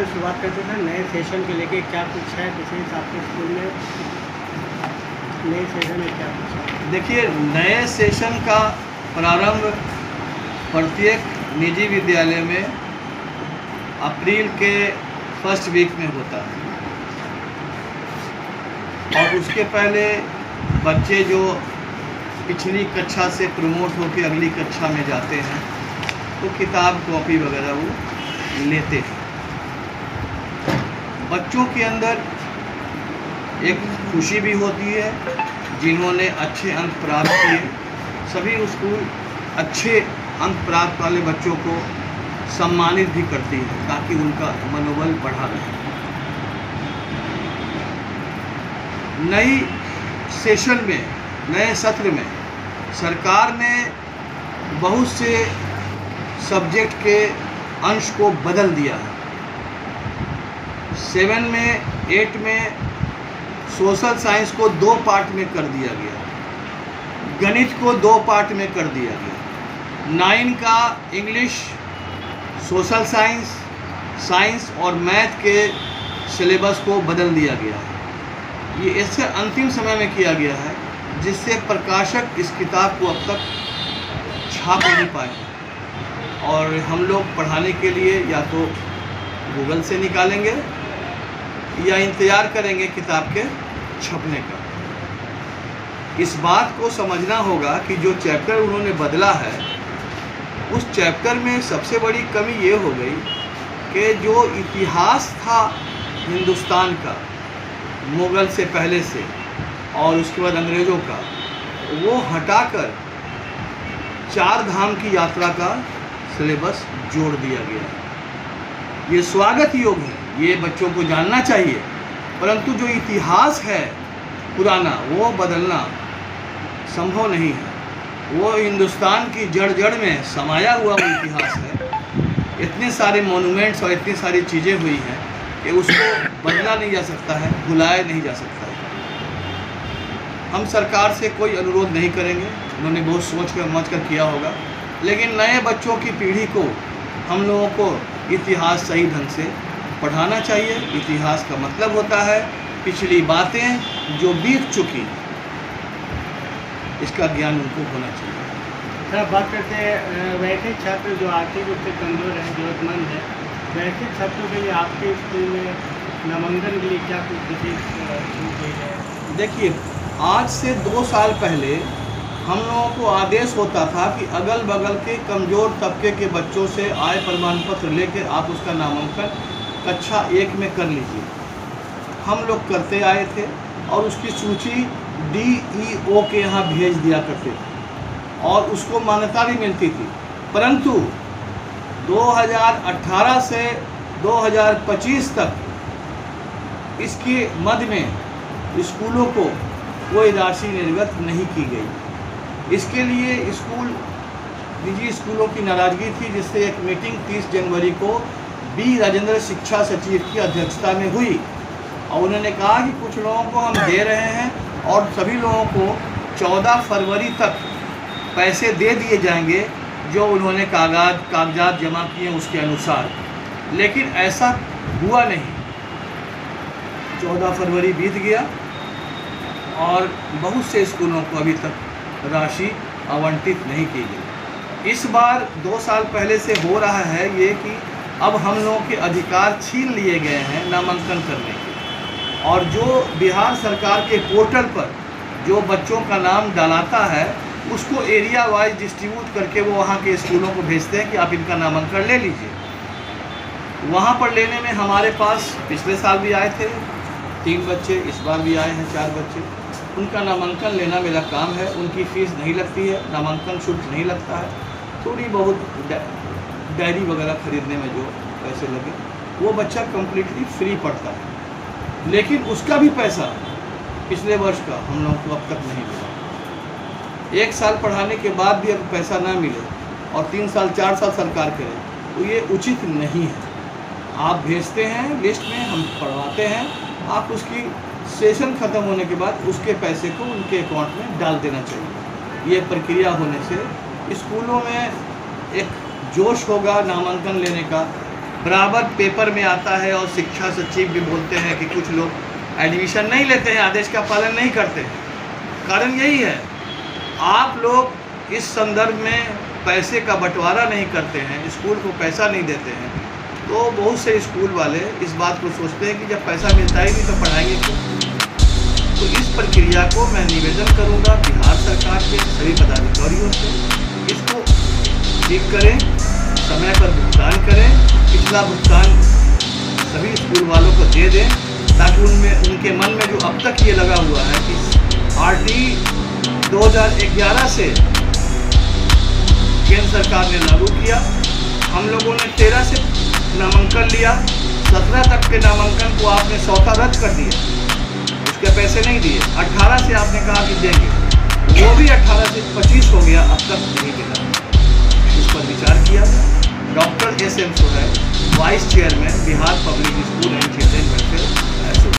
शुरुआत करते थे नए सेशन के लेके क्या कुछ है पिछले आपके स्कूल में, नए सेशन में क्या कुछ है? देखिए, नए सेशन का प्रारंभ प्रत्येक निजी विद्यालय में अप्रैल के फर्स्ट वीक में होता है और उसके पहले बच्चे जो पिछली कक्षा से प्रमोट होकर अगली कक्षा में जाते हैं तो किताब कॉपी वगैरह वो लेते हैं। बच्चों के अंदर एक खुशी भी होती है जिन्होंने अच्छे अंक प्राप्त किए। सभी स्कूल अच्छे अंक प्राप्त वाले बच्चों को सम्मानित भी करती है ताकि उनका मनोबल बढ़ा रहे। नई सेशन में, नए सत्र में सरकार ने बहुत से सब्जेक्ट के अंश को बदल दिया है। 7 में 8 में सोशल साइंस को 2 पार्ट में कर दिया गया, गणित को 2 पार्ट में कर दिया गया। 9 का इंग्लिश, सोशल साइंस, साइंस और मैथ के सिलेबस को बदल दिया गया है। ये इससे अंतिम समय में किया गया है जिससे प्रकाशक इस किताब को अब तक छाप नहीं पाए और हम लोग पढ़ाने के लिए या तो गूगल से निकालेंगे या इंतज़ार करेंगे किताब के छपने का। इस बात को समझना होगा कि जो चैप्टर उन्होंने बदला है उस चैप्टर में सबसे बड़ी कमी ये हो गई कि जो इतिहास था हिंदुस्तान का मुग़ल से पहले से और उसके बाद अंग्रेज़ों का, वो हटाकर 4 धाम की यात्रा का सिलेबस जोड़ दिया गया। ये स्वागत योग्य है, ये बच्चों को जानना चाहिए, परंतु जो इतिहास है पुराना वो बदलना संभव नहीं है। वो हिंदुस्तान की जड़ में समाया हुआ वो इतिहास है। इतने सारे मॉन्यूमेंट्स और इतनी सारी चीज़ें हुई हैं कि उसको बदला नहीं जा सकता है, भुलाया नहीं जा सकता है। हम सरकार से कोई अनुरोध नहीं करेंगे, उन्होंने बहुत सोच कर समझ कर किया होगा, लेकिन नए बच्चों की पीढ़ी को हम लोगों को इतिहास सही ढंग से पढ़ाना चाहिए। इतिहास का मतलब होता है पिछली बातें जो बीत चुकी, इसका ज्ञान उनको होना चाहिए। सर, बात करते हैं वैसे छात्र जो आर्थिक रूप से कमज़ोर हैं, ज़रूरतमंद हैं, वैसे छात्रों के लिए आपके स्कूल में नामांकन के लिए क्या कुछ विशेष छूट दी है? देखिए, आज से 2 साल पहले हम लोगों को आदेश होता था कि अगल बगल के कमज़ोर तबके के बच्चों से आय प्रमाण पत्र लेकर आप उसका नामांकन कक्षा 1 में कर लीजिए। हम लोग करते आए थे और उसकी सूची DEO के यहाँ भेज दिया करते थे और उसको मान्यता भी मिलती थी। परंतु 2018 से 2025 तक इसके मध्य में स्कूलों को कोई राशि निर्गत नहीं की गई। इसके लिए निजी स्कूलों की नाराज़गी थी, जिससे एक मीटिंग 30 जनवरी को बी राजेंद्र शिक्षा सचिव की अध्यक्षता में हुई और उन्होंने कहा कि कुछ लोगों को हम दे रहे हैं और सभी लोगों को 14 फरवरी तक पैसे दे दिए जाएंगे जो उन्होंने कागजात जमा किए उसके अनुसार। लेकिन ऐसा हुआ नहीं। 14 फरवरी बीत गया और बहुत से स्कूलों को अभी तक राशि आवंटित नहीं की गई। इस बार 2 साल पहले से हो रहा है ये कि अब हम लोगों के अधिकार छीन लिए गए हैं नामांकन करने के, और जो बिहार सरकार के पोर्टल पर जो बच्चों का नाम डलाता है उसको एरिया वाइज डिस्ट्रीब्यूट करके वो वहाँ के स्कूलों को भेजते हैं कि आप इनका नामांकन ले लीजिए। वहाँ पर लेने में हमारे पास पिछले साल भी आए थे 3 बच्चे, इस बार भी आए हैं 4 बच्चे। उनका नामांकन लेना मेरा काम है। उनकी फ़ीस नहीं लगती है, नामांकन शुल्क नहीं लगता है। थोड़ी बहुत डायरी वगैरह ख़रीदने में जो पैसे लगे वो बच्चा कम्प्लीटली फ्री पढ़ता है, लेकिन उसका भी पैसा पिछले वर्ष का हम लोगों को अब तक नहीं मिला। 1 साल पढ़ाने के बाद भी अगर पैसा ना मिले और 3 साल 4 साल सरकार करे तो ये उचित नहीं है। आप भेजते हैं लिस्ट में, हम पढ़वाते हैं, आप उसकी सेशन ख़त्म होने के बाद उसके पैसे को उनके अकाउंट में डाल देना चाहिए। ये प्रक्रिया होने से स्कूलों में एक जोश होगा नामांकन लेने का, बराबर पेपर में आता है और शिक्षा सचिव भी बोलते हैं कि कुछ लोग एडमिशन नहीं लेते हैं, आदेश का पालन नहीं करते हैं। कारण यही है, आप लोग इस संदर्भ में पैसे का बंटवारा नहीं करते हैं, स्कूल को पैसा नहीं देते हैं, तो बहुत से स्कूल वाले इस बात को सोचते हैं कि जब पैसा मिलता ही नहीं तो पढ़ाएंगे क्यों। तो इस प्रक्रिया को मैं निवेदन करूंगा बिहार सरकार के सभी पदाधिकारियों से, इसको ठीक करें, समय पर भुगतान करें, पिछला भुगतान सभी स्कूल वालों को दे दें, ताकि उनके मन में जो अब तक ये लगा हुआ है कि RT 2011 से केंद्र सरकार ने लागू किया, हम लोगों ने 13 से नामांकन लिया, 17 तक के नामांकन को आपने सौता रद्द कर दिया, उसके पैसे नहीं दिए। 18 से आपने कहा कि देंगे, वो भी 18 से 25 हो गया, अब तक नहीं मिला। इस पर विचार किया। Doctor SM Soren, vice chairman Bihar public school